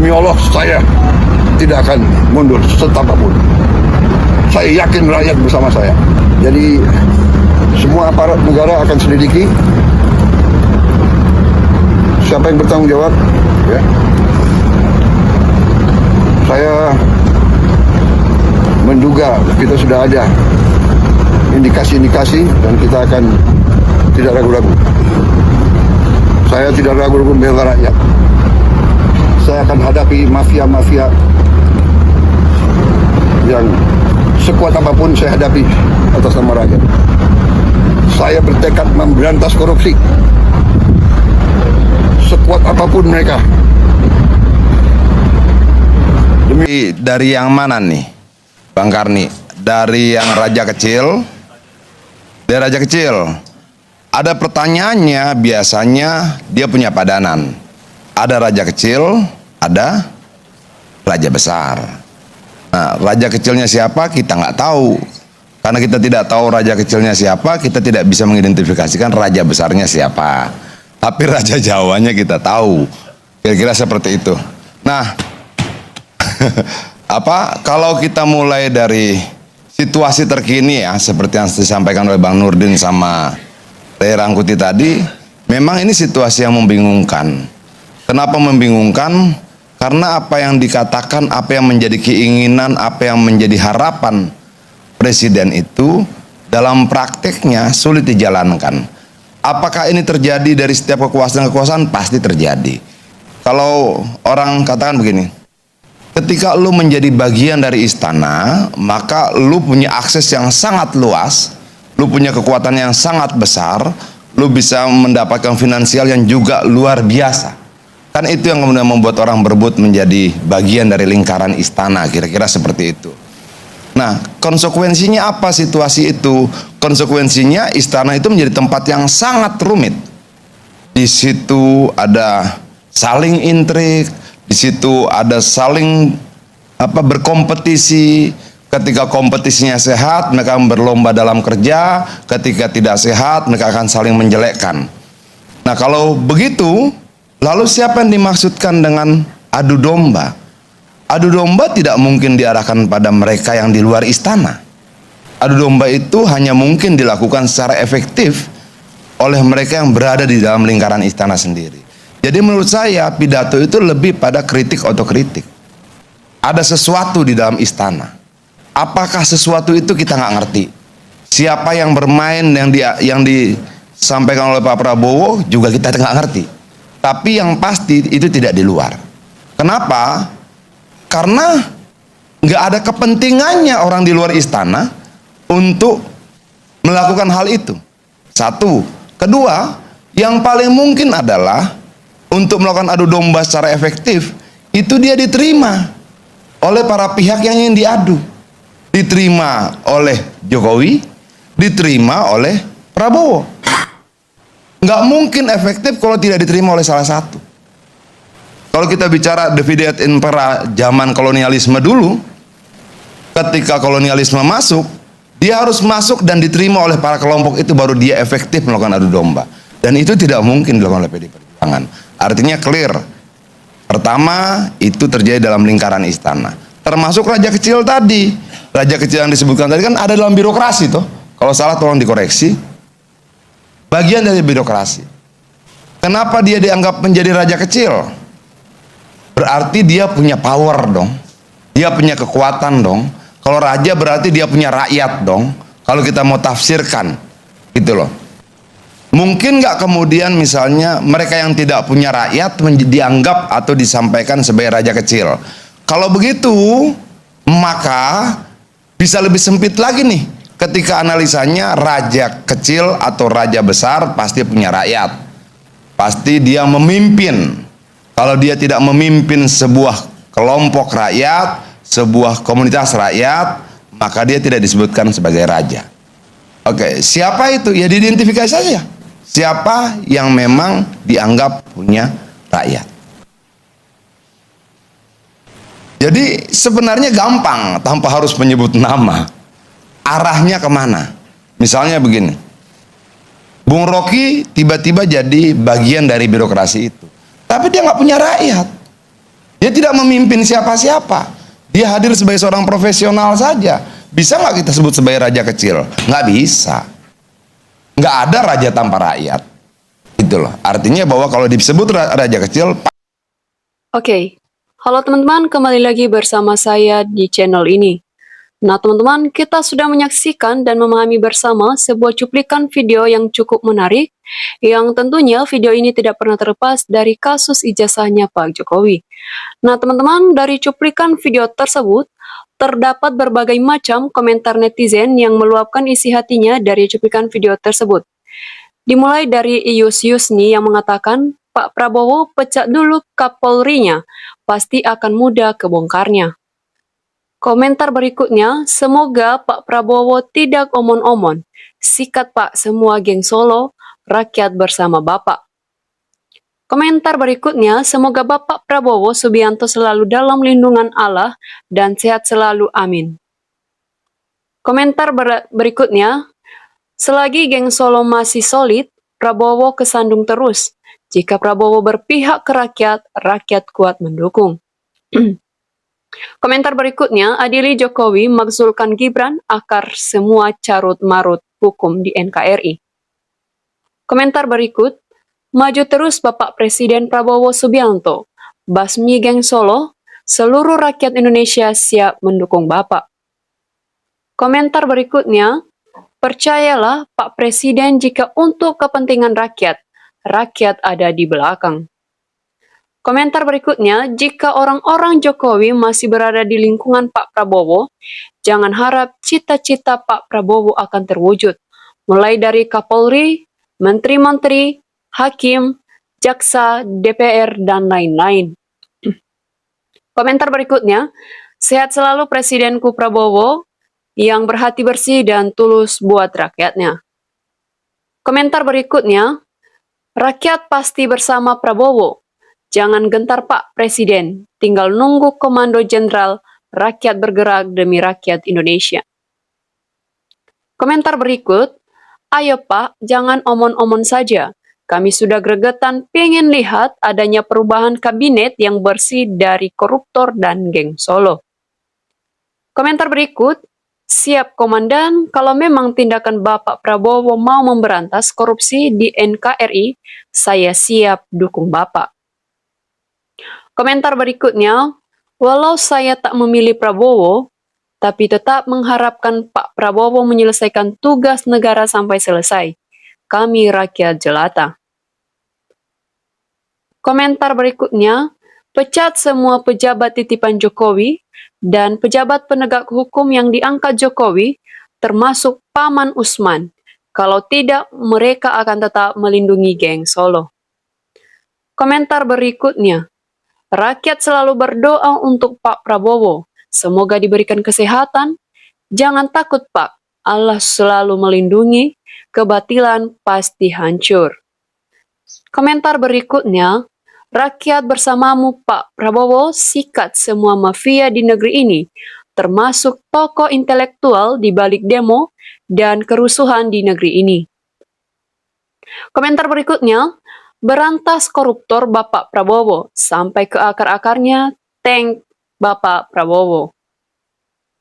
Demi Allah, saya tidak akan mundur setapak pun. Saya yakin rakyat bersama saya. Jadi semua aparat negara akan selidiki siapa yang bertanggung jawab. Ya. Saya menduga kita sudah ada indikasi-indikasi dan kita akan tidak ragu-ragu. Saya tidak ragu-ragu membela rakyat. Saya akan hadapi mafia-mafia yang sekuat apapun saya hadapi atas nama rakyat. Saya bertekad memberantas korupsi sekuat apapun mereka. Dari yang mana nih, Bang Karni? Dari yang raja kecil? Dari raja kecil. Ada pertanyaannya, biasanya dia punya padanan. Ada raja kecil, ada raja besar. Nah, raja kecilnya siapa kita nggak tahu. Karena kita tidak tahu raja kecilnya siapa, kita tidak bisa mengidentifikasikan raja besarnya siapa. Tapi raja Jawanya kita tahu. Kira-kira seperti itu. Nah, kalau kita mulai dari situasi terkini ya, seperti yang disampaikan oleh Bang Nurdin sama Ray Rangkuti tadi, memang ini situasi yang membingungkan. Kenapa membingungkan? Karena apa yang dikatakan, apa yang menjadi keinginan, apa yang menjadi harapan presiden itu dalam prakteknya sulit dijalankan. Apakah ini terjadi dari setiap kekuasaan-kekuasaan? Pasti terjadi. Kalau orang katakan begini, ketika lu menjadi bagian dari istana, maka lu punya akses yang sangat luas, lu punya kekuatan yang sangat besar, lu bisa mendapatkan finansial yang juga luar biasa. Kan itu yang kemudian membuat orang berebut menjadi bagian dari lingkaran istana, kira-kira seperti itu. Nah, konsekuensinya apa situasi itu? Konsekuensinya istana itu menjadi tempat yang sangat rumit. Di situ ada saling intrik, di situ ada saling berkompetisi. Ketika kompetisinya sehat, mereka berlomba dalam kerja. Ketika tidak sehat, mereka akan saling menjelekkan. Nah, kalau begitu, lalu siapa yang dimaksudkan dengan adu domba? Adu domba tidak mungkin diarahkan pada mereka yang di luar istana. Adu domba itu hanya mungkin dilakukan secara efektif oleh mereka yang berada di dalam lingkaran istana sendiri. Jadi menurut saya pidato itu lebih pada kritik otokritik. Ada sesuatu di dalam istana. Apakah sesuatu itu kita nggak ngerti. Siapa yang bermain yang disampaikan oleh Pak Prabowo juga kita nggak ngerti. Tapi yang pasti itu tidak di luar. Kenapa? Karena nggak ada kepentingannya orang di luar istana untuk melakukan hal itu. Satu. Kedua, yang paling mungkin adalah untuk melakukan adu domba secara efektif, itu dia diterima oleh para pihak yang ingin diadu. Diterima oleh Jokowi, diterima oleh Prabowo. Nggak mungkin efektif kalau tidak diterima oleh salah satu. Kalau kita bicara divide et impera zaman kolonialisme dulu, ketika kolonialisme masuk, dia harus masuk dan diterima oleh para kelompok itu, baru dia efektif melakukan adu domba. Dan itu tidak mungkin dilakukan oleh PDI Perjuangan. Artinya clear. Pertama, itu terjadi dalam lingkaran istana. Termasuk raja kecil tadi. Raja kecil yang disebutkan tadi kan ada dalam birokrasi toh. Kalau salah tolong dikoreksi. Bagian dari birokrasi. Kenapa dia dianggap menjadi raja kecil? Berarti dia punya power dong. Dia punya kekuatan dong. Kalau raja berarti dia punya rakyat dong. Kalau kita mau tafsirkan, gitu loh. Mungkin nggak kemudian misalnya mereka yang tidak punya rakyat dianggap atau disampaikan sebagai raja kecil. Kalau begitu, maka bisa lebih sempit lagi nih. Ketika analisanya raja kecil atau raja besar pasti punya rakyat. Pasti dia memimpin. Kalau dia tidak memimpin sebuah kelompok rakyat, sebuah komunitas rakyat, maka dia tidak disebutkan sebagai raja. Oke, siapa itu? Ya diidentifikasi saja. Siapa yang memang dianggap punya rakyat. Jadi sebenarnya gampang tanpa harus menyebut nama. Arahnya kemana? Misalnya begini, Bung Rocky tiba-tiba jadi bagian dari birokrasi itu, tapi dia nggak punya rakyat. Dia tidak memimpin siapa-siapa. Dia hadir sebagai seorang profesional saja. Bisa nggak kita sebut sebagai raja kecil? Nggak bisa. Nggak ada raja tanpa rakyat. Itulah. Artinya bahwa kalau disebut raja kecil. Oke, halo teman-teman, kembali lagi bersama saya di channel ini. Nah teman-teman, kita sudah menyaksikan dan memahami bersama sebuah cuplikan video yang cukup menarik, yang tentunya video ini tidak pernah terlepas dari kasus ijazahnya Pak Jokowi. Nah teman-teman, dari cuplikan video tersebut, terdapat berbagai macam komentar netizen yang meluapkan isi hatinya dari cuplikan video tersebut. Dimulai dari Ius Yusni yang mengatakan, Pak Prabowo pecat dulu Kapolrinya, pasti akan mudah kebongkarnya. Komentar berikutnya, semoga Pak Prabowo tidak omon-omon. Sikat Pak semua geng Solo, rakyat bersama Bapak. Komentar berikutnya, semoga Bapak Prabowo Subianto selalu dalam lindungan Allah dan sehat selalu, amin. Komentar berikutnya, selagi geng Solo masih solid, Prabowo kesandung terus. Jika Prabowo berpihak ke rakyat, rakyat kuat mendukung. Komentar berikutnya, adili Jokowi makzulkan Gibran akar semua carut-marut hukum di NKRI. Komentar berikut, maju terus Bapak Presiden Prabowo Subianto, basmi geng Solo, seluruh rakyat Indonesia siap mendukung Bapak. Komentar berikutnya, percayalah Pak Presiden jika untuk kepentingan rakyat, rakyat ada di belakang. Komentar berikutnya, jika orang-orang Jokowi masih berada di lingkungan Pak Prabowo, jangan harap cita-cita Pak Prabowo akan terwujud, mulai dari Kapolri, menteri-menteri, hakim, jaksa, DPR, dan lain-lain. Komentar berikutnya, sehat selalu Presidenku Prabowo yang berhati bersih dan tulus buat rakyatnya. Komentar berikutnya, rakyat pasti bersama Prabowo. Jangan gentar Pak Presiden, tinggal nunggu komando jenderal, rakyat bergerak demi rakyat Indonesia. Komentar berikut, ayo Pak, jangan omon-omon saja. Kami sudah gregetan pengen lihat adanya perubahan kabinet yang bersih dari koruptor dan geng Solo. Komentar berikut, siap Komandan, kalau memang tindakan Bapak Prabowo mau memberantas korupsi di NKRI, saya siap dukung Bapak. Komentar berikutnya, walau saya tak memilih Prabowo, tapi tetap mengharapkan Pak Prabowo menyelesaikan tugas negara sampai selesai. Kami rakyat jelata. Komentar berikutnya, pecat semua pejabat titipan Jokowi dan pejabat penegak hukum yang diangkat Jokowi, termasuk Paman Usman. Kalau tidak, mereka akan tetap melindungi geng Solo. Komentar berikutnya, rakyat selalu berdoa untuk Pak Prabowo. Semoga diberikan kesehatan. Jangan takut Pak, Allah selalu melindungi. Kebatilan pasti hancur. Komentar berikutnya, rakyat bersamamu Pak Prabowo, sikat semua mafia di negeri ini, termasuk tokoh intelektual di balik demo dan kerusuhan di negeri ini. Komentar berikutnya, berantas koruptor Bapak Prabowo, sampai ke akar-akarnya, thank Bapak Prabowo.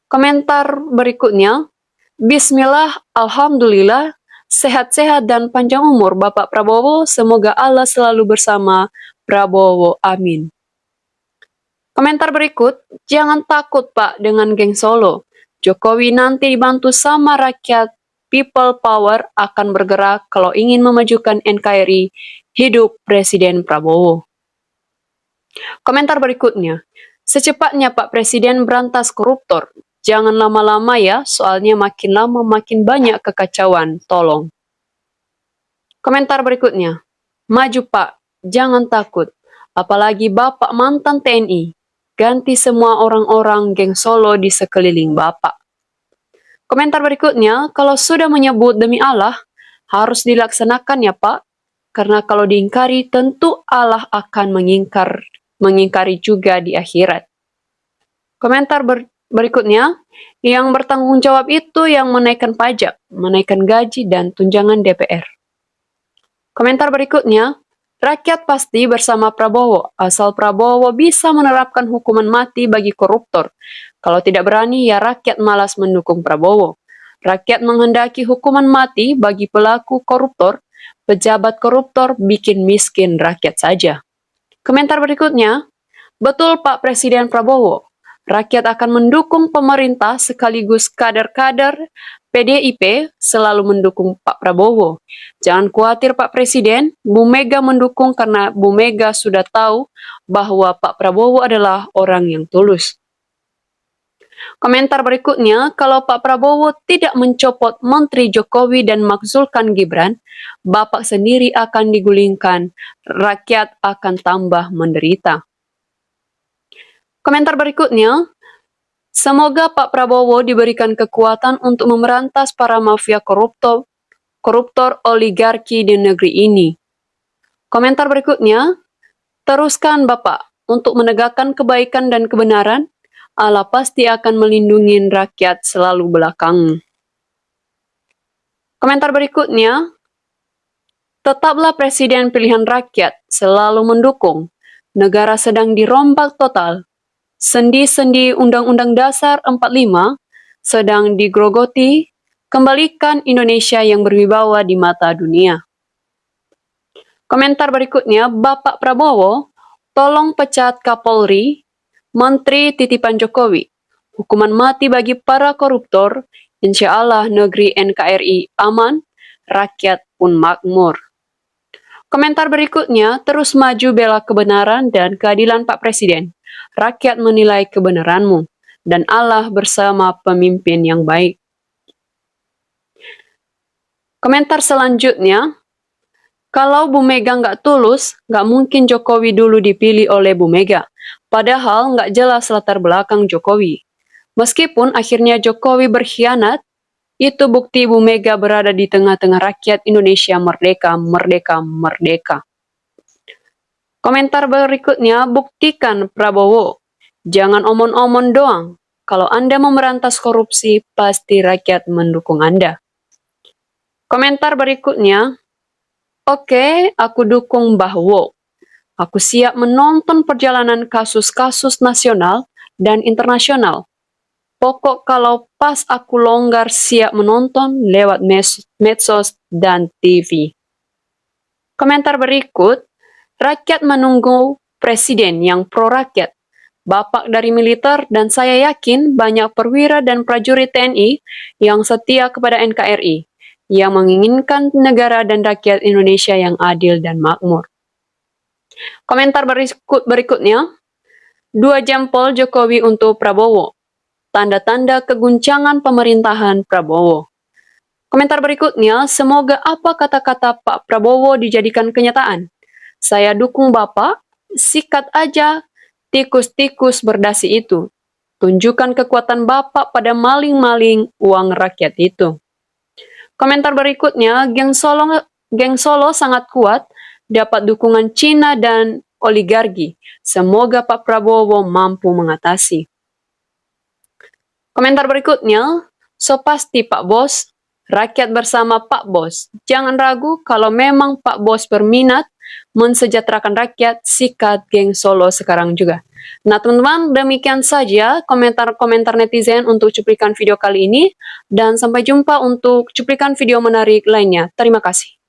Komentar berikutnya, Bismillah, Alhamdulillah, sehat-sehat dan panjang umur Bapak Prabowo, semoga Allah selalu bersama Prabowo, amin. Komentar berikut, jangan takut Pak dengan geng Solo. Jokowi nanti dibantu sama rakyat, people power akan bergerak kalau ingin memajukan NKRI. Hidup Presiden Prabowo. Komentar berikutnya, secepatnya Pak Presiden berantas koruptor. Jangan lama-lama ya, soalnya makin lama makin banyak kekacauan, tolong. Komentar berikutnya, maju Pak, jangan takut. Apalagi Bapak mantan TNI, ganti semua orang-orang geng Solo di sekeliling Bapak. Komentar berikutnya, kalau sudah menyebut demi Allah, harus dilaksanakan ya Pak. Karena kalau diingkari, tentu Allah akan mengingkari juga di akhirat. Komentar berikutnya, yang bertanggung jawab itu yang menaikkan pajak, menaikkan gaji dan tunjangan DPR. Komentar berikutnya, Rakyat pasti bersama Prabowo, asal Prabowo bisa menerapkan hukuman mati bagi koruptor. Kalau tidak berani, ya rakyat malas mendukung Prabowo. Rakyat menghendaki hukuman mati bagi pelaku koruptor, pejabat koruptor bikin miskin rakyat saja. Komentar berikutnya, betul Pak Presiden Prabowo, rakyat akan mendukung pemerintah sekaligus kader-kader PDIP selalu mendukung Pak Prabowo. Jangan khawatir Pak Presiden, Bu Mega mendukung karena Bu Mega sudah tahu bahwa Pak Prabowo adalah orang yang tulus. Komentar berikutnya, kalau Pak Prabowo tidak mencopot Menteri Jokowi dan makzulkan Gibran, Bapak sendiri akan digulingkan, rakyat akan tambah menderita. Komentar berikutnya, semoga Pak Prabowo diberikan kekuatan untuk memberantas para mafia koruptor oligarki di negeri ini. Komentar berikutnya, teruskan Bapak untuk menegakkan kebaikan dan kebenaran, Allah pasti akan melindungi rakyat selalu belakang. Komentar berikutnya, tetaplah presiden pilihan rakyat, selalu mendukung. Negara sedang dirombak total. Sendi-sendi Undang-Undang Dasar 45 sedang digrogoti, kembalikan Indonesia yang berwibawa di mata dunia. Komentar berikutnya, Bapak Prabowo, tolong pecat Kapolri, Menteri titipan Jokowi. Hukuman mati bagi para koruptor, insya Allah negeri NKRI aman, rakyat pun makmur. Komentar berikutnya, terus maju bela kebenaran dan keadilan Pak Presiden. Rakyat menilai kebenaranmu, dan Allah bersama pemimpin yang baik. Komentar selanjutnya, kalau Bu Mega nggak tulus, nggak mungkin Jokowi dulu dipilih oleh Bu Mega. Padahal nggak jelas latar belakang Jokowi. Meskipun akhirnya Jokowi berkhianat, itu bukti Bu Mega berada di tengah-tengah rakyat Indonesia merdeka, merdeka, merdeka. Komentar berikutnya, buktikan Prabowo. Jangan omon-omon doang. Kalau Anda memberantas korupsi, pasti rakyat mendukung Anda. Komentar berikutnya, oke, aku dukung Mbah Wo. Aku siap menonton perjalanan kasus-kasus nasional dan internasional. Pokok kalau pas aku longgar siap menonton lewat medsos dan TV. Komentar berikut, rakyat menunggu presiden yang pro-rakyat. Bapak dari militer dan saya yakin banyak perwira dan prajurit TNI yang setia kepada NKRI, yang menginginkan negara dan rakyat Indonesia yang adil dan makmur. Komentar berikutnya, 2 jempol Jokowi untuk Prabowo. Tanda-tanda keguncangan pemerintahan Prabowo. Komentar berikutnya, semoga apa kata-kata Pak Prabowo dijadikan kenyataan. Saya dukung Bapak, sikat aja tikus-tikus berdasi itu. Tunjukkan kekuatan Bapak pada maling-maling uang rakyat itu. Komentar berikutnya, geng Solo sangat kuat, dapat dukungan Cina dan oligarki. Semoga Pak Prabowo mampu mengatasi. Komentar berikutnya, so pasti Pak Bos, rakyat bersama Pak Bos. Jangan ragu kalau memang Pak Bos berminat mensejahterakan rakyat, sikat geng Solo sekarang juga. Nah teman-teman, demikian saja komentar-komentar netizen untuk cuplikan video kali ini, dan sampai jumpa untuk cuplikan video menarik lainnya. Terima kasih.